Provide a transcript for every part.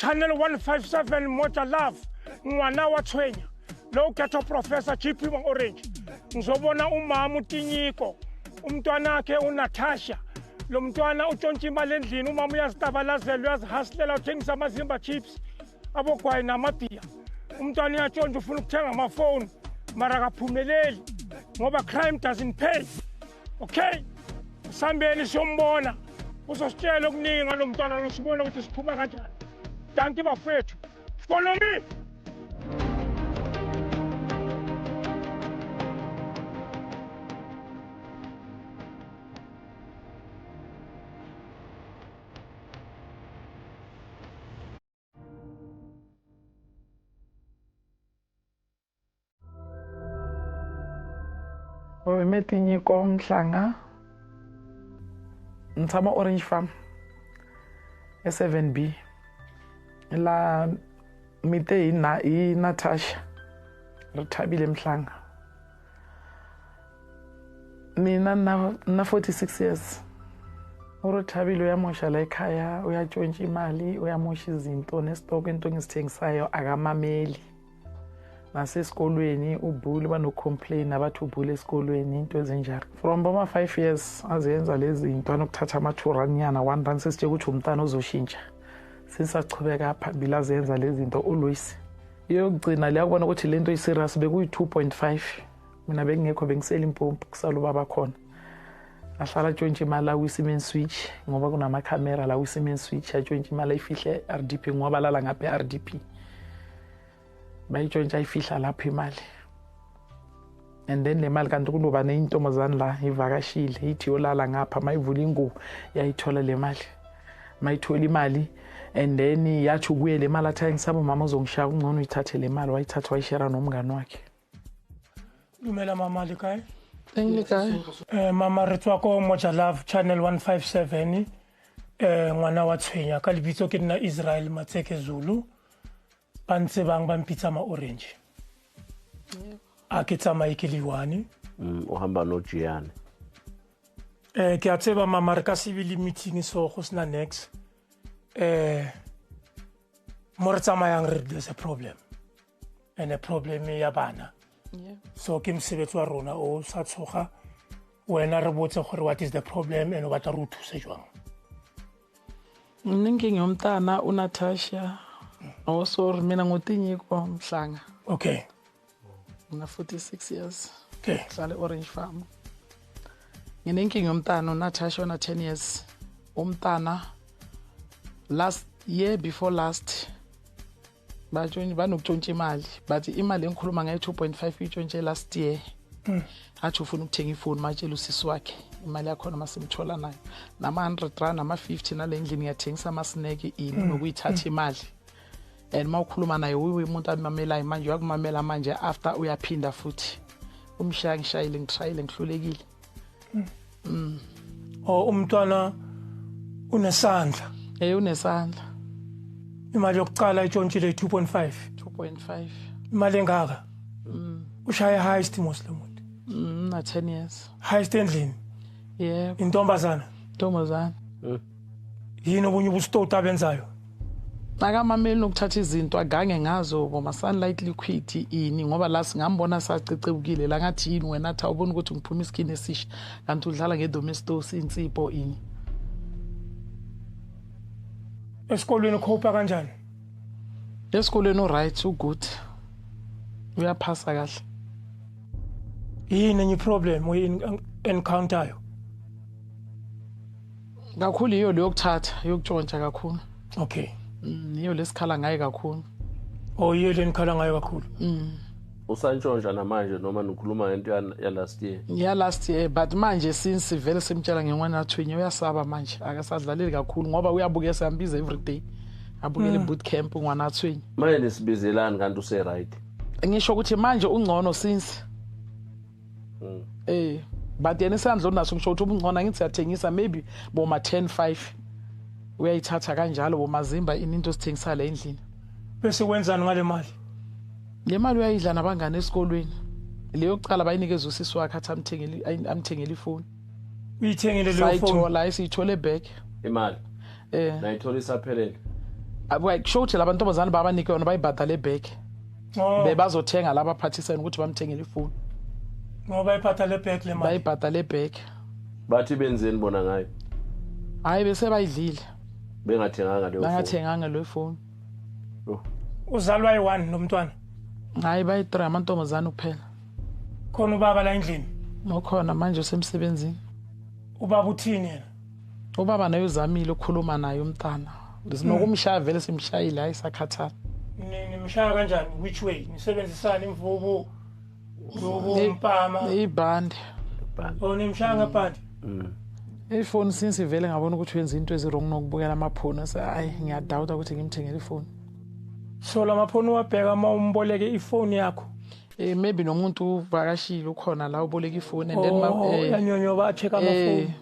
Channel 157 Moja Love ngwana wa Tshwenya lo ketho Professor GP wa Orange ngizobona umama uTinyiko umntwana wakhe uNatasha lo mntwana utshontsha imali endlini umama uyazitabalazela uyazihaslela uthengisa amazimba chips abogwayi namabhiya umntwana uyatshontsha ufuna ukuthenga amafoni mara akaphumeleli ngoba crime doesn't pay. Okay, sambeni siyombona uzositshela okuningi ngalo mntwana losibona ukuthi siphuma kanjani. Danki bafethu, follow me. Metinyiko Mhlanga Ntama Orange Farm S7B la mite i Natasha Ruthabile Mhlanga mina na 46 years uRuthabile uyamosha la ekhaya uyatshontsha imali uyamosha izinto nestock into engizithengisayo akamameli nasesikolweni ubhuli banocomplain abathi ubhuli esikolweni into ezinjalo from boma 5 years azenza lezi zinto anokuthatha amathuranyana 1 rand sesithe ukuthi umntana uzoshintsha sisachubeka phambili azenza lezi zinto uLuis yokugcina le yakubona ukuthi lento iserious bekuyi 2.5 mina bengekho bengisela impompo kusalo baba khona ahlala tshontsha imali awisimeni switch ngoba kunama camera la wisimeni switch atshontsha imali ayifihle RDP ngoba lala ngapha RDP bayitshontsha ayifihla lapha imali and then le mali kanti kunoba neintombazana la ivakashile ithi yolala ngapha mayivula ingubo yayithola le mali mayithola imali and then yathi kuye le mali athi ngisaba mama uzongishaya ungcono uyithathe le mali wayithatha wayishare nomngane wakhe. Dumela mama likai Engikai mama Retswako Moja Love Channel 157 ngwana wa Tshwenya ka lebitso ke nna Israel Matseke Zulu bantse bang ba mpitsa ma Orange a ke tsamaye ke liwani o hamba no Giane ke a tseba mama re ka civil meeting so go sna next mo re tsamayang re there's a problem and a problem ya bana so ke msebetsi wa rona o sa tshoga wena re botse gore what is the problem and what are re thuse jwang ningi ngomntana uNatasha also mina ngoTinyiko Mhlanga. Okay. Una 46 years. Okay. Hlala Orange Farm. Nginenkinga yomntana uNatasha ona 10 years. Umntana last year before last bajoni banokutshontsha imali but imali engikhuluma ngayo 2.5 itshontshe last year. Athi ufuna ukuthenga ifoni matshela usisi wakhe imali yakho masimthola nayo nama 100 rand nama 50 nalendlini ngiyathengisa ama snack ini nokuyithatha imali. And mawukhuluma naye umuntu amamelayo manje uyakumamela manje after uyaphinda futhi umshaya ngishayile ngitrayile ngihlulekile umntwana unesandla unesandla imali yokuqala itshontshe 2.5 imali engaka ushaya highest Muslim na 10 years highest endlini intombazana yini obunye ubustota abenzayo akamameli nokuthatha izinto agange ngazo boma sunlight liquid ini ngoba la singambona sacecebukile la ngathi yini wena athi awubona ukuthi ngiphuma iskini esisha kanti udlala ngedomestos insipho ini esikolweni ukhopa kanjani esikolweni right good uyaphasa kahle yini enye problem we encounter yo kakhulu iyo lokuthatha yokutshontsha kakhulu okay niyo lesikhala ngaye kakhulu yiyo lenikhala ngaye kakhulu usantshontsha namanje noma nikhuluma ngento ya last year but manje since vele simtshela ngengwana Tshwenya uyasaba manje akasadlaleli kakhulu ngoba uyabuka esambiza every day abukele boot camp ngwana Tshwenya manje nisibizelani kanti use right ngisho ukuthi manje ungcono since but yena isandla unaso ngisho ukuthi ubungcono ngithi siyathengisa maybe boma 10.5 uyayithatha kanjalo bomazimba into sithengisa la endlini bese wenzani ngale mali le mali uyayidla nabangane esikolweni leyo kuqala bayinikeza usisi wakhe athi amthengele ifoni uyithengele leyo phone sayithola back imali nayithola isaphelele Kusho ukuthi labantombazane babanike yona bayibhadale back. Bebazothenga laba participant ukuthi bamthengele ifoni. Ngoba bayibhadale back le mali. Bayibhadale back. Bathi benzeni bona ngayo? Hayi bese bayidlile. Bengathenganga leyo phone. Bangathenganga leyo phone. Uzalwa yi1 nomntwana. Hayi bayi3 amantombazane kuphela. Khona ubaba la endlini. Ukhona manje usemsebenzini. Ubaba uthini yena? Ubaba naye uzamile ukukhuluma naye umntana. Sinokumshaya vele simshayile hayi sakhathala. Nimshaya kanjani? Which way? Nisebenzisana imvubu umpama ibhande. Nimshaya ngebhande. Ifoni since vele ngabona ukuthi wenza into ezirong nokubukela amaphone hayi ngiyadawuta ukuthi ngimthengele ifoni. So lamaphone wabheka umboleke ifoni yakho. Maybe nomuntu uvakashile ukhona la uboleka ifoni and then yanyonyo ba check amafoni.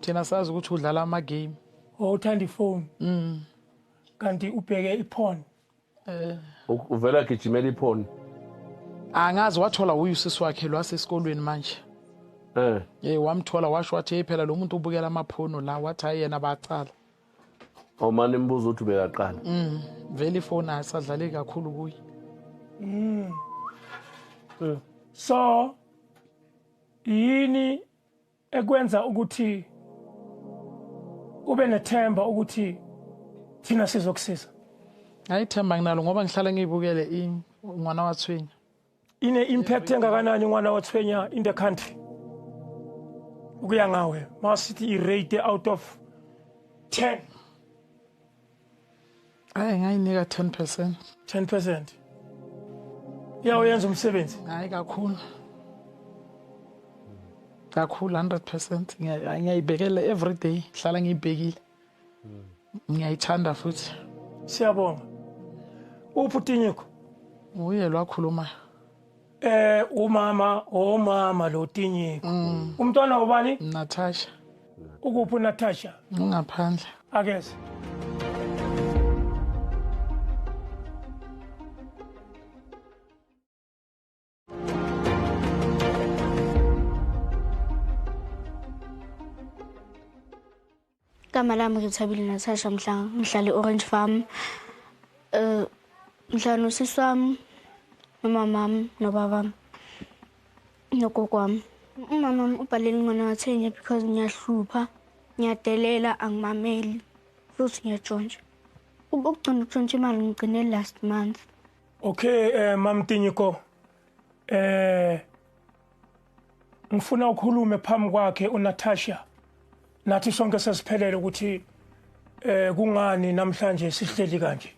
Thina sazi ukuthi udlala ama game. Uthanda ifoni. Kanti ubheke iphone. Uvela gijimela iphone. Angazi wathola uyisisi wakhe lwasesikolweni manje. Wamthola washo wathi phela lo muntu ubukela amaphono la wathi ayena bacala. Manje imbuzo uthi bekaqala. Vele ifoni asadlale kakhulu kuyi. So yini ekwenza ukuthi ube nethemba ukuthi thina sizokusiza? Ayithemba nginalo ngoba ngihlala ngiyibukele ingwana wathwenya. Ine impact engakanani ingwana wathwenya in the country? Ukuya ngawe masithi i-rate out of 10. Ngayinika 10%. 10%. Uyenza umsebenzi? Hayi kakhulu. Kakhulu 100%. Ngiyayibekela every day, hlala ngiyibhekile. Ngiyayithanda futhi. Siyabonga. Uphutinyiko? Uye lwakhuluma. Umama lo Tinyiko. Umntwana ubani? Natasha. Ukuphi Natasha? Ungaphandle. Akeze. Igama lami ngithabile Natasha ngihlala e-Orange Farm. Ngihlala nosisi wami, nomama wami, nobaba wami, nogogo wami. Umama wami ubhalele ingane wathenya because ngiyahlupha, ngiyadelela, angimameli, futhi ngiyatshontsha. Ukugcina ukutshontsha imali ngigcine last month. Okay, Mam Tinyiko. Ngifuna ukukhulume phambi kwakhe uNatasha. Nathi sonke sesiphelele ukuthi kungani namhlanje sihleli kanje.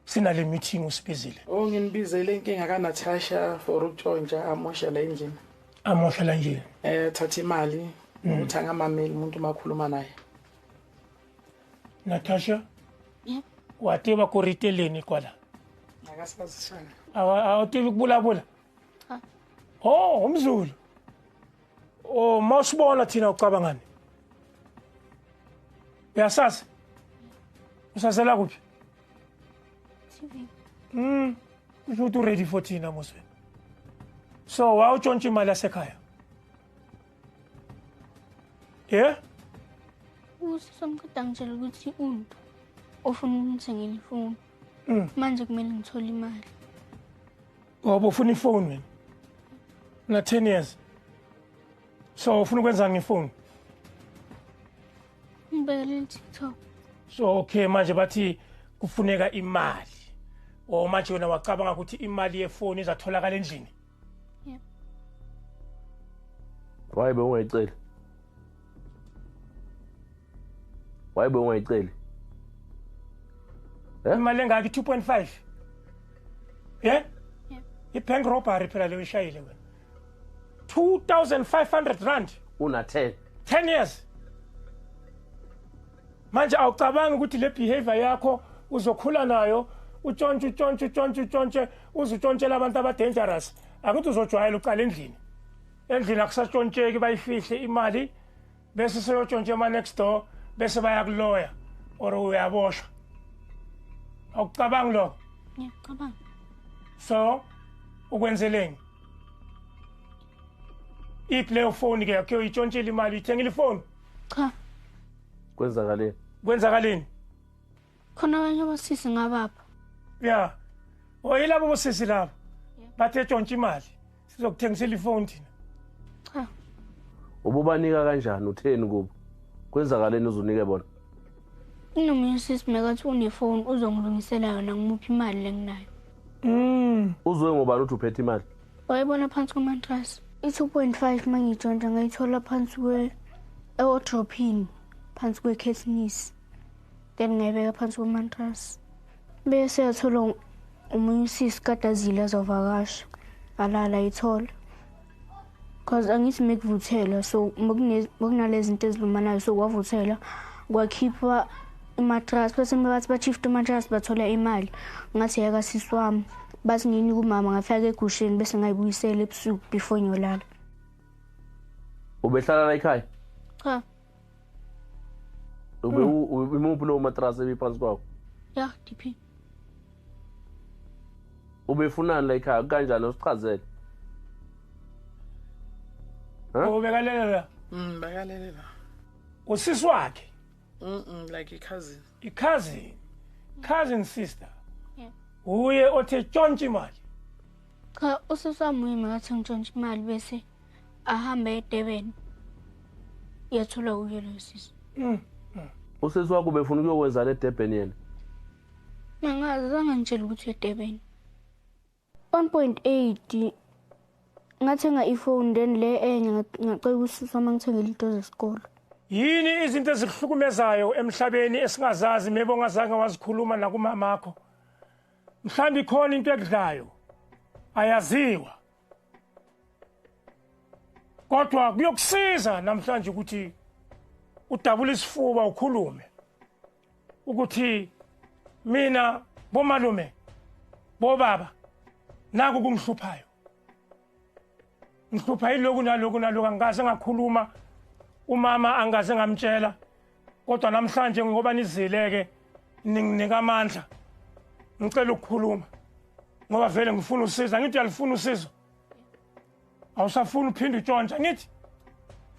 Sinale meeting usibizile. Nginibizele inkinga kaNatasha for ukutshontsha amosha la endlini. Amosha la endlini. Thatha imali ukuthi angamameli umuntu makhuluma naye. Natasha? Watiba ku riteleni kwala? Akasazisana. Awutibi kubulabula? Umzulu. Mawusibona thina ucabangani? Yasazi? Usazela kuphi? Usho ready for thina moswe. So wawutshontsha imali yasekhaya? Usamqeda ngitshela ukuthi umuntu ofuna ukungithengela ifoni. Manje kumele ngithole imali. Ngoba ufuna ifoni wena? Na 10 years. So ufuna ukwenza ngefoni? Ngibekele TikTok. So okay manje bathi kufuneka imali. Manje wena wacabanga ukuthi imali yefoni izatholakala endlini? Yep. Why ungayicela? Why ungayicela? Imali engaki 2.5? Yeah? Yep. I-bank robbery phela leyo ishayile wena. 2,500 rand. Una 10 years. Manje awucabanga ukuthi le behavior yakho uzokhula nayo, utshontshe uzutshontshelwa abantu abadangerous. Akuthi uzojwayela uqala endlini. Endlini akusatshontsheleki bayifihle imali bese seyotshontshe ema next door bese bayakuloya or uyaboshwa. Awucabanga lo? Ngiyacabanga. So ukwenzeleni? Iplay phone ke yakho uyitshontshela imali ithengile ifoni? Cha. kwenzakaleni? Kwenzakaleni? Khona abanye abasisi ngabapha. Ya. Oyilabo bosisi labo. Bathe tshontsha imali. Sizokuthengisela ifoni thina. Cha. Ububanika kanjani utheni kubo? Kwenzakaleni uzunike bona? Nomunye usisi mekathi unefoni uzongilungisela yona ngimuphi imali lenginayo. Uzwe ngobani uthi uphethe imali? Wayibona phansi komantrasi. I-2.5 mangitshontsha ngayithola phansi e-wardrobe-ini, phansi kwe-curtains. Then ngayibeka phansi komantrasi. Bese yathola umunye usisi kadazile azovakasha. Alala ayithola. Cause angithi mekuvuthela so mokunalezi zinto ezilumanayo so kwavuthela kwakhipha imattress bese bathi ba-shift imattress bathola imali ngathi yaka sisi wami bathi ngini kumama ngafaka egusheni bese ngayibuyisela ebusuku before ngiyolala. Ubehlala la ekhaya? Cha. Umuphi lo mattress ebiphansi kwakho? Ya, DP. Ubefunani la ekhaya kanjani usichazele? Ubekalela. Bakalela la. Usisi wakhe. Like a cousin. Cousin sister. Yeah. Uye othe tshontsha imali. Cha, usisi wami mekathi ngitshontsha imali bese ahambe eDurban. Yathola uye lo sisi. Usisi wakho befuna ukuyokwenzana eDurban yena? Nangazi angangitshela ukuthi eDurban. 1.8 ngathenga ifoni then le enye ngacela usisi wami ngithengele into zesikolo. Yini izinto ezikuhlukumezayo emhlabeni esingazazi mebe ongazange wazikhuluma nakumamakho? Mhlambi khona into ekudlayo ayaziwa. Kodwa kuyokusiza namhlanje ukuthi udabula isifuba ukhulume. Ukuthi mina bomalume bobaba naku kungihluphayo. Ngihlupha iloku naloku angaze ngakhuluma. Umama angaze ngamtshela kodwa namhlanje ngoba nizileke ninginika amandla ngicela ukukhuluma ngoba vele ngifuna usiza ngithi uyalifuna usizo awusafuna uphinde utshontsha ngithi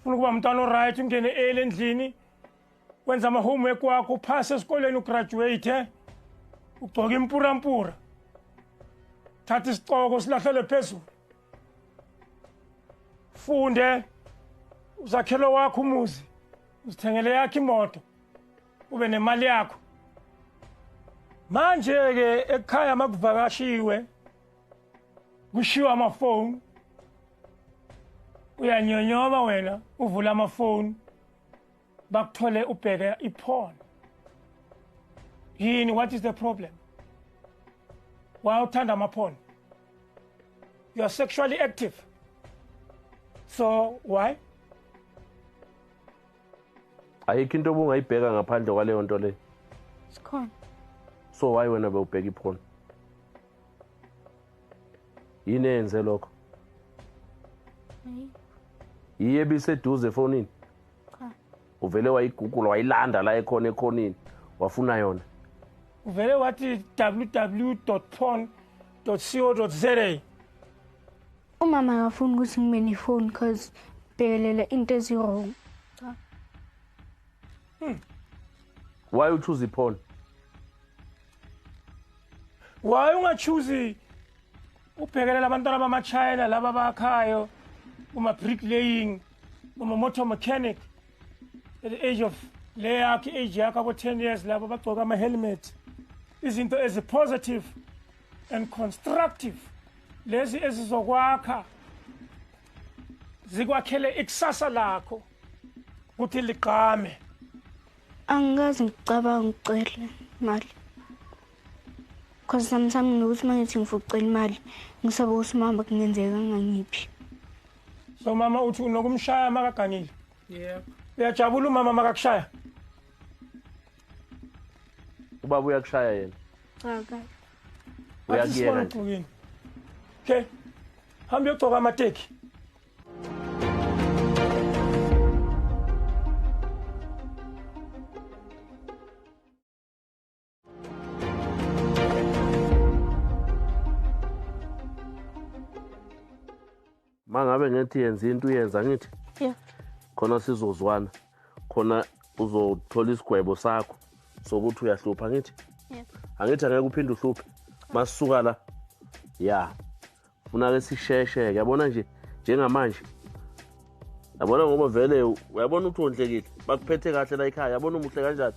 ufuna kuba umntwana oright ungene endlini wenza ama homework wakho uphase esikoleni ugraduate ugcoka impura thatha isicoko silahlele phezulu funde uzakhelo wakho umuzi uzithengele yakhe imoto ube nemali yakho manje ke ekhaya makuvakashiwe kushiwa amafoni uyanyonyoma wena uvula amafoni bakuthole ubheke iporn yini what is the problem why uthanda amapon you are sexually active so why Ayikho into obungayibheka ngaphandle kwaleyo nto le. Sikhona. So why wena bewubheka iphone? Yini enze lokho? Yiye biseduze efonini. Cha. Uvele wayigugula wayilanda la ekhona ekhonini wafuna yona. Uvele wathi www.porn.co.za. Umama akafuni ukuthi ngibe nefoni because bhekelela into ezirong. Cha. Why you choose iphone? Why ungachoose ubhekelela abantwana bama-China laba bakhayo uma-bricklaying uma-motor mechanic at the age of age yakho abo-10 years labo bagcoka ama-helmet izinto ezi-positive and constructive lezi ezizokwakha zikwakhele ikusasa lakho ukuthi liqame. Angikaze ngicabanga ukucela imali. Because sometimes nginokuthi mangithi ngifuna ukucela imali ngisaba ukuthi mama kungenzeka ngangiphi. So mama uthi unokumshaya makaganile? Yebo. Uyajabula umama makakushaya? Ubaba uyakushaya yena? Cha ka. Uyakuyeka nje. Okay. Hamba uyogcoka amateki. Mangabe ngithi yenza into uyenza ngithi Yeah. khona sizozwana khona uzothola isigwebo sakho sokuthi uyahlupha ngithi angithi angeke uphinde uhluphe masisuka la ya funa ke sisheshe yabona nje njengamanje yabona ngoba vele uyabona ukuthi ondlekile bakuphethe kahle la ekhaya yabona umuhle kanjani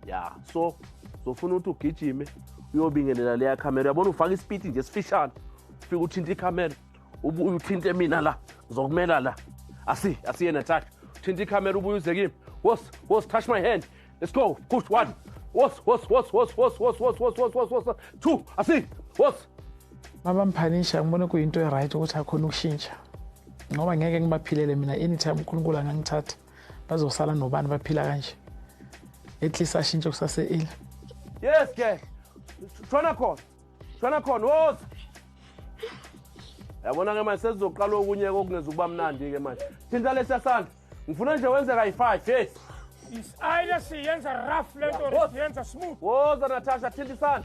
ya so zofuna ukuthi ugijime uyobingelela leya camera yabona ufaka ispeed nje sifishane ufika uthinta icamera ubuye uthinte mina la ngizokumela la asiye Natasha uthinta icamera ubuye uze kimi was touch my hand let's go push 1 was 2 asi was Mabamphanisha ngibona kuyinto eright ukuthi akhona ukushintsha ngoba ngeke ngibaphilele mina anytime uNkulunkulu angangithatha bazosala nobani baphila kanje at least ashintshe kusase ile yes girl Shona khona was yabona ke manje sesizoqala okunye okungeza ukuba mnandi ke manje thinta lesasandla ngifuna nje wenze kayi5 yes is either siyenza rough lento or siyenza smooth woza Natasha thinta isandla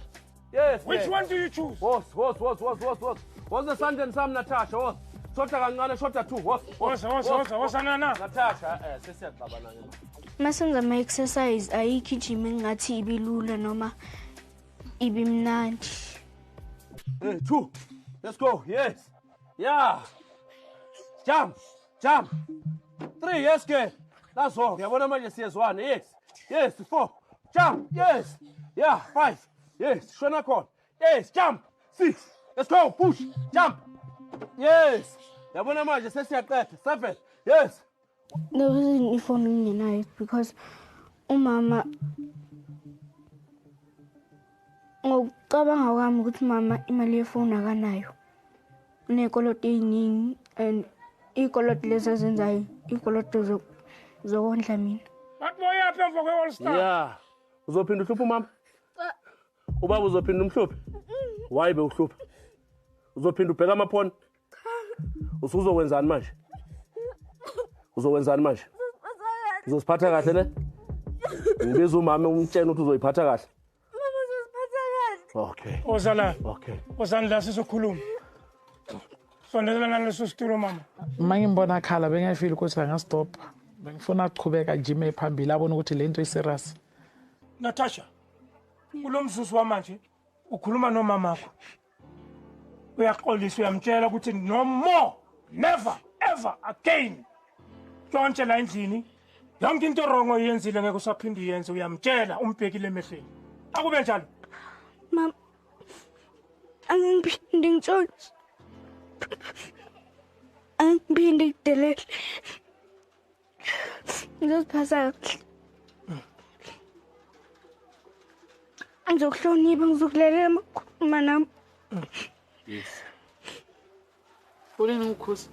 yes which one do you choose was the sandla sami Natasha was shota kancane shota 2 wosanana Natasha sesiyaqabana ke Masenza ama-exercise ayikho ngathi ibilula noma ibimnandi. 2 let's go yes yeah jump 3 yes girl that's all yabona manje siyezwana yes 4 jump yes yeah 5 yes shona khona yes jump 6 let's go push jump yes yabona manje sesiyaqeda 7 yes There wasn't ifoni ngingenayo because umama ngokucabanga kwami ukuthi mama imali yefoni akanayo. Unekoloto eziningi and ikoloto lezi azenzayo ikoloto zokondla mina. Bakuboyaphi emva kwe-All Star yeah uzophinda uhlupha umama ubaba uzophinda umhluphe why be uhlupha uzophinda ubheka amaphone usuzokwenzani manje uzowenzani manje uzosiphatha kahle ne ngibiza umama umtshela ukuthi uzoyiphatha kahle mama uzosiphatha kahle okay ozala okay ozani la sizokhuluma sondelana naleso situlo mama mangimbona khala bengayifeel ukuthi angastop bengifuna ukuchubeka jime phambili abona ukuthi lento iserious Natasha kulomzuzu wamanje ukhuluma nomamakho uyaxolisa uyamtshela ukuthi no more never ever again Tshontshe la endlini yonke into wrong oyenzile ngeke usaphinde uyenze uyamtshela umbhekile emehlweni akube njalo Mama angiphinde ngitshontshe angiphinde ngidelele ngizosiphatha kahle ngizokuhlonipha ngizokulalela amakhuluma nami yes Kunini ukukhuza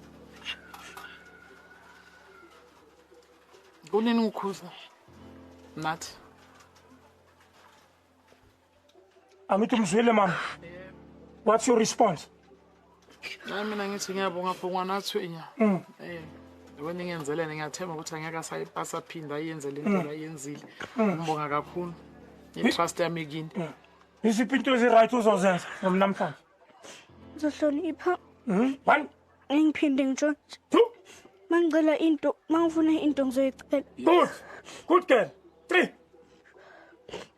Kunini ukukhuza nathi angithi umzwile mama what's your response mina ngithi ngiyabonga for ngwanathwenya wena ngiyenzelene ngiyathemba ukuthi angeke asaphinda ayenze lento la yenzile ngibonga kakhulu trust yami kini isiphi into ezi-right uzozenza namhlanje ngizohlonipha 1 ngiphinde ngitshontshe 2 mangicela into mangifuna into ngizoyicela good girl 3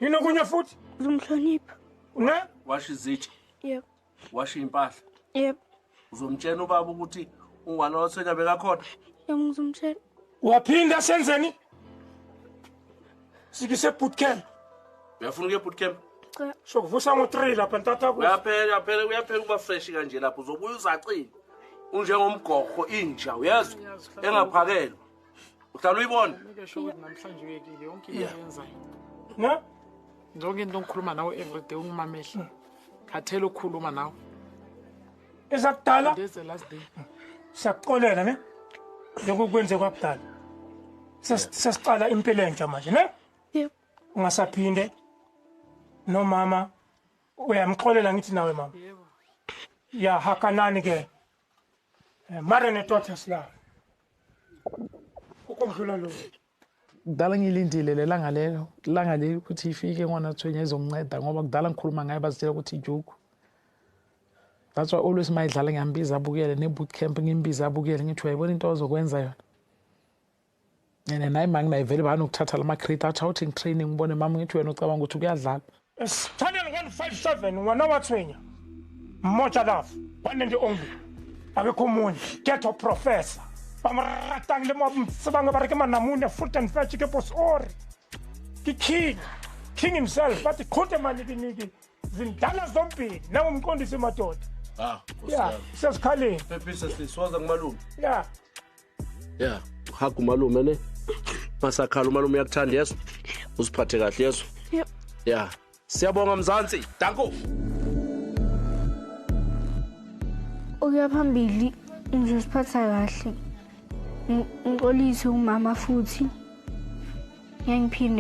yinokunye futhi ngizomhlonipha ne washa izitsha yebo washa impahla yebo uzomtshela ubaba ukuthi ungwana wathwenya bekakhona yebo ngizomtshela waphinda senzeni sikise bootcamp uyafuna ukuya bootcamp sokuvusa ngo-3 lapha ntata uyaphela ukuba fresh kanje lapho uzobuya uzacile unjengomgogo inja uyezwa engaphakelwa uhlala uyibona ngeke sho ukuthi namhlanje uyekile yonke into yenzayo ne zonke into ngikhuluma nawe everyday ungimamehla khathela ukukhuluma nawe ezakudala this the last day siyakuxolela ne njengokwenze kwakudala sesicala impilo entsha manje ne yebo ungasaphinde nomama uyamxolela ngithi nawe mama yebo ya hakanani ke mara netotha sila ukomdlula lo kudala ngilindile lelanga lelo ukuthi ifike ngwanathwenya izonginceda ngoba kudala ngikhuluma ngaye bazitshela ukuthi ijuku that's why always mayidlala ngiyambiza abukele ne-bootcamp ngimbiza abukele ngithi uyayibona into ozokwenza yona and naye manginaye vele banokuthatha lama-crate athi awuthi ngitraining ngibone mama ngithi wena ucabanga ukuthi kuyadlala Channel 157 ngwana wa Tshwenya Mocha Love one and only akekho umunye ghetto professor bamratang le mabanga ba re ke manamune fruit and veg ke boss or ke king himself but khothe maniki zindala zombili nangumqondisi madoda yeah sesikhaleni Pepisa siswaza kumalume yeah hagu malume ne masakhala umalume uyakuthanda yeso usiphathe kahle yeso yeah siyabonga Mzansi danko ukuya phambili ngizosiphatha kahle ngixolise umama futhi ngiyaphinde